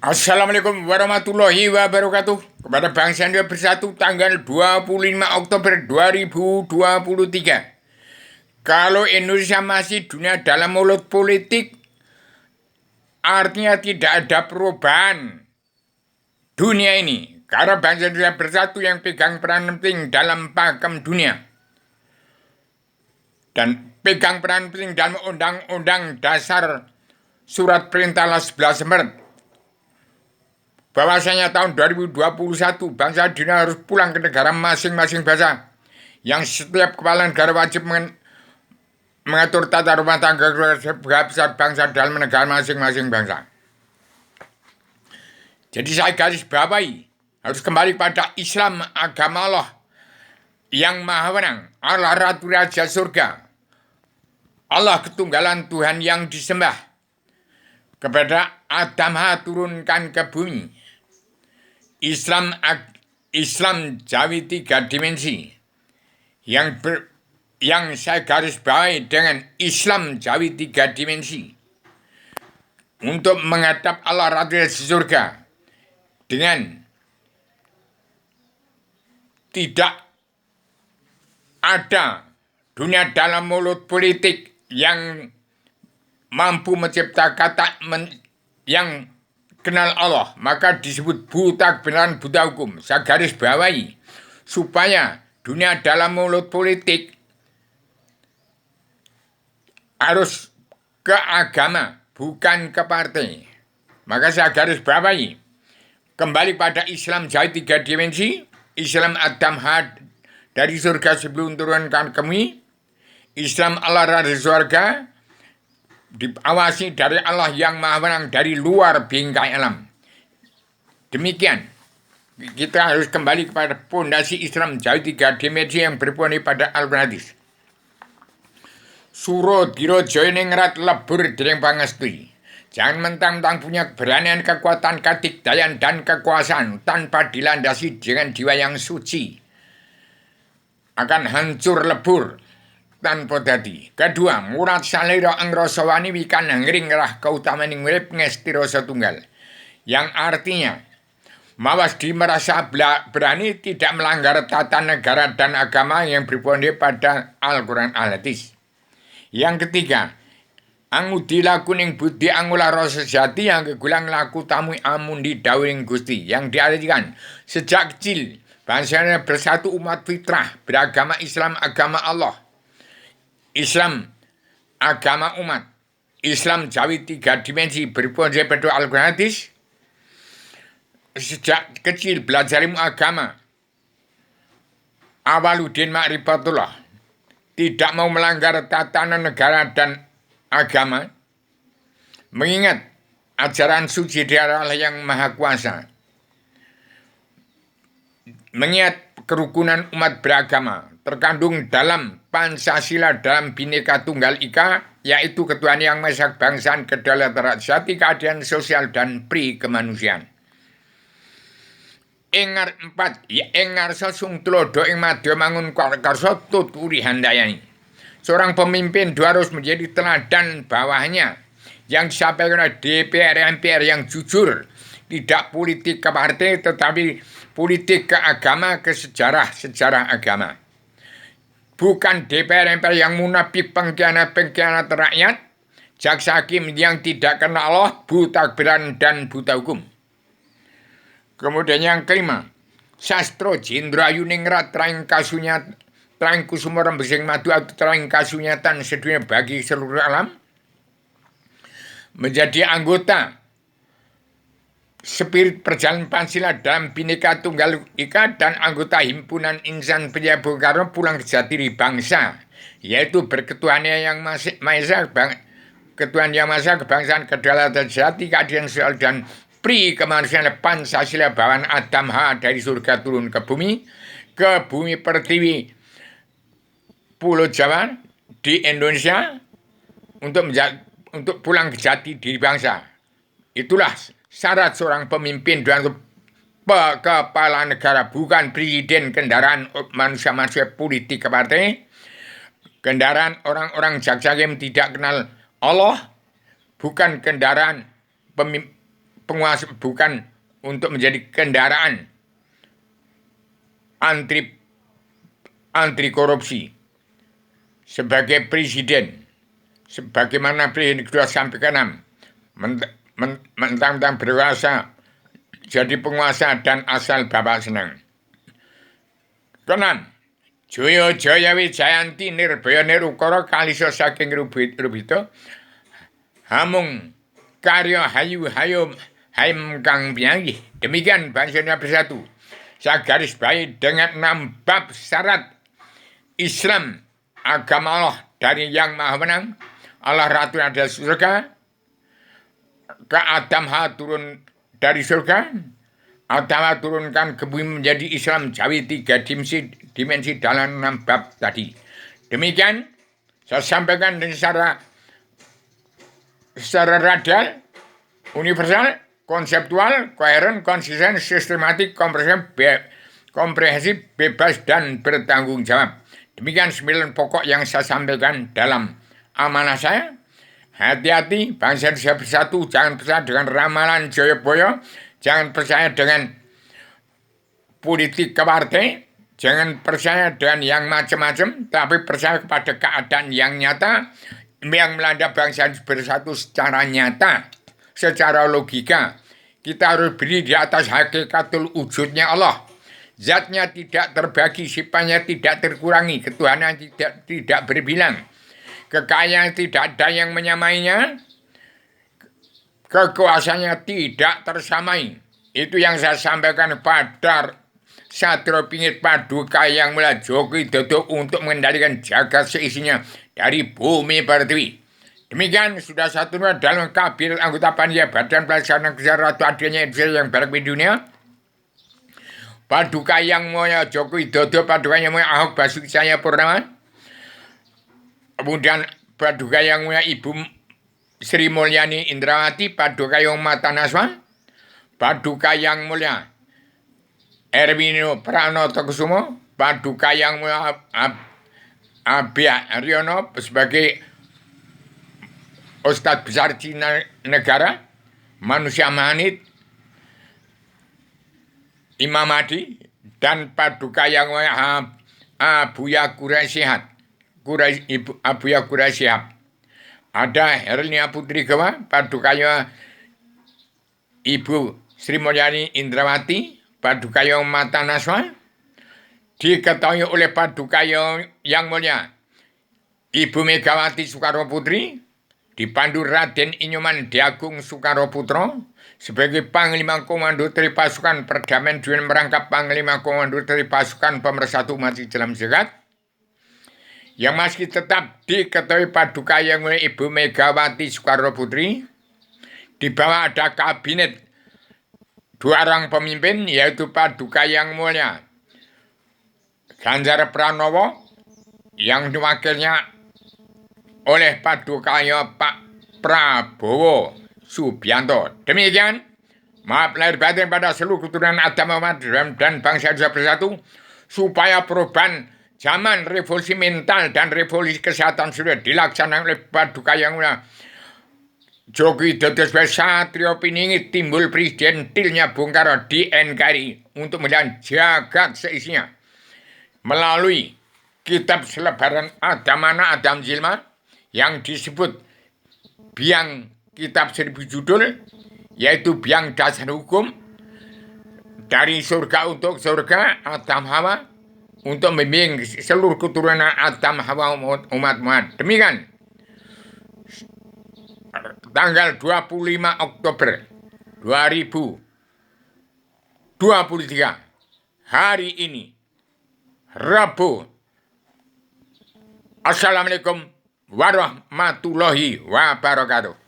Assalamualaikum warahmatullahi wabarakatuh. Kepada Bangsa Indonesia Bersatu tanggal 25 Oktober 2023. Kalau Indonesia masih dunia dalam mulut politik, artinya tidak ada perubahan dunia ini. Karena Bangsa Indonesia Bersatu yang pegang peran penting dalam pakem dunia. Dan pegang peran penting dalam Undang-Undang Dasar Surat Perintah 11 Maret bahwasanya tahun 2021 bangsa dunia harus pulang ke negara masing-masing bangsa yang setiap kepala negara wajib mengatur tata rumah tangga besar bangsa dalam negara masing-masing bangsa. Jadi saya garis bawahi harus kembali pada Islam, agama Allah yang maha menang, Allah Ratu Raja Surga, Allah ketunggalan Tuhan yang disembah. Kepada Adam turunkan ke bumi. Islam Jawi 3 dimensi yang saya garis bawahi dengan Islam Jawi 3 dimensi untuk menghadap Allah Ratu Surga dengan tidak ada dunia dalam mulut politik yang mampu mencipta kata yang kenal Allah, maka disebut buta kebenaran, buta hukum. Saya garis bawahi supaya dunia dalam mulut politik harus ke agama, bukan ke partai. Maka saya garis bawahi kembali pada Islam Jawi 3 dimensi, Islam Adam dari surga sebelum turunkan ke bumi, Islam Allah dari surga diawasi dari Allah yang maha menang dari luar bingkai alam. Demikian, kita harus kembali kepada pondasi Islam Jawi 3 dimensi yang berpondasi pada Al-Quran hadis. Suro diro joiningrat lebur dereng pangestui. Jangan mentang-mentang punya keberanian, kekuatan, kadikdayan, dan kekuasaan tanpa dilandasi dengan jiwa yang suci akan hancur lebur tanpa dadi. Kedua, murat salira angrosawani wikan ngring rah kautamaning urip ngestira satunggal. Yang artinya, mawas di merasa berani tidak melanggar tata negara dan agama yang berpondasi pada Al-Quran al-Hadis. Yang ketiga, angudi lakuning budi angulah rasa sejati yang kegulang laku tamu amundi dawing Gusti. Yang diartikan, sejak kecil, bangsa bersatu umat fitrah, beragama Islam, agama Allah. Islam, agama umat. Islam Jawi 3 dimensi berpondasi pada Al-Quran hadis. Sejak kecil belajar ilmu agama. Awaluddin ma'rifatullah. Tidak mau melanggar tatanan negara dan agama. Mengingat ajaran suci dari Allah yang Maha Kuasa. Mengingat kerukunan umat beragama terkandung dalam Pancasila dalam Bhinneka Tunggal Ika, yaitu ketuhanan yang Maha Esa, kebangsaan, kedaulatan, jati keadilan sosial dan pri kemanusiaan. Engar 4, ya engar sesung tulodo ing madya mangun karsa tuturi handayani. Seorang pemimpin harus menjadi teladan bawahnya yang disampaikan oleh DPR MPR yang jujur, tidak politik ke partai tetapi politik ke agama, ke sejarah agama. Bukan DPR MPR yang munafik pengkhianat rakyat, jaksa hakim yang tidak kenal Allah, buta kebenaran dan buta hukum. Kemudian yang kelima, sastro Jendrayu ningrat traing kasunyat traing kusuma rembesing madu atau traing kasunyatan sedunia bagi seluruh alam, menjadi anggota Spirit Perjalanan Pancasila dalam Bhinneka Tunggal Ika dan anggota Himpunan Insan Pria Bung Karno pulang ke jati diri bangsa, yaitu berketuhanan yang Maha Esa, ketuhanan yang Maha Esa, kebangsaan, kedaulatan, jati keadilan sosial dan pri kemanusiaan Pancasila bawaan Adam dari surga turun ke bumi pertiwi Pulau Jawa di Indonesia untuk pulang ke jati diri bangsa. Itulah syarat seorang pemimpin dan kepala negara, bukan presiden, kendaraan manusia-manusia politik ke partai, kendaraan orang-orang jaksa yang tidak kenal Allah, bukan kendaraan penguasa, bukan untuk menjadi kendaraan anti korupsi. Sebagai presiden, sebagaimana Presiden kedua sampai ke-6, mentang-mentang berkuasa, jadi penguasa dan asal Bapak senang. Ke-6, Joyo Jaya Wijayanti Nirbaya Nirukara kaliso saking Rubito hamung karya hayu haim kang piyanggih. Demikian Bangsanya Bersatu. Saya garis bawahi dengan 6 bab syarat Islam, agama Allah dari Yang Maha Menang, Allah Ratu ada surga, ke Adam turun dari surga, Adam turunkan ke bumi menjadi Islam, Jawi 3 dimensi dalam 6 bab tadi. Demikian saya sampaikan dengan secara radial, universal, konseptual, koheren, konsisten, sistematik, komprehensif, bebas, dan bertanggung jawab. Demikian 9 pokok yang saya sampaikan dalam amanah saya. Hati-hati, bangsa Indonesia bersatu, jangan percaya dengan ramalan Joyoboyo, jangan percaya dengan politik partai, jangan percaya dengan yang macam-macam, tapi percaya kepada keadaan yang nyata, yang melanda bangsa bersatu secara nyata, secara logika. Kita harus berdiri di atas hakikatul wujudnya Allah. Zatnya tidak terbagi, sifatnya tidak terkurangi, ketuhanan tidak berbilang, kekayaan tidak ada yang menyamainya, kekuasaannya tidak tersamai. Itu yang saya sampaikan pada Satrio Pingit Paduka Yang Mulia Joko Widodo untuk mengendalikan jagat seisinya dari bumi pertiwi. Demikian sudah satu dalam kabinet anggota panitia Badan Pelaksana Kesehatan Ratu adanya Indonesia yang baik di dunia. Paduka Yang Mulia Joko Widodo, Paduka Yang Mulia Ahok Basuki Cahayapurnama, kemudian Paduka Yang Mulia Ibu Sri Mulyani Indrawati, Paduka Yang Matanaswa, Paduka Yang Mulia Erwino Pranotokusumo, Paduka Yang Mulia Abia Aryono sebagai Ustadz Besar Cina Negara, Manusia Manit, Imam Mahdi, dan Paduka Yang Mulia Abuya Quraisyhat, Abuya Quraisyhat. Ada Hernia Putri Gawa, Paduka Ibu Sri Mulyani Indrawati, Paduka Yang Matanaswa, diketahui oleh Paduka Yang Mulia Ibu Megawati Soekarno Putri, dipandu Raden Inyoman Diagung Soekarno Putro sebagai Panglima Komando dari Pasukan Perdamaian dengan merangkap Panglima Komando dari Pasukan Pemersatu Umat Islam Sehat, yang masih tetap diketahui Paduka Yang Mulia Ibu Megawati Soekarno Putri. Di bawah ada kabinet 2 orang pemimpin, yaitu Paduka Yang Mulia Ganjar Pranowo yang diwakilnya oleh Paduka Pak Prabowo Subianto. Demikian, maaf lahir batin pada seluruh keturunan Adam Muhammad dan bangsa Indonesia bersatu, supaya perubahan zaman revolusi mental dan revolusi kesehatan sudah dilaksanakan oleh Paduka Yang Mulia Joko Widodo sebagai Satrio Piningit, timbul presidentilnya Bung Karno di NKRI untuk melihat jagat seisinya melalui kitab selebaran Adamana Adam Jilma yang disebut biang kitab 1000 judul, yaitu biang dasar hukum, dari surga untuk surga, Adam Hawa, untuk membimbing seluruh keturunan Adam Hawa umat Muhammad. Demikian tanggal 25 Oktober 2023 hari ini, Rabu. Assalamualaikum warahmatullahi wabarakatuh.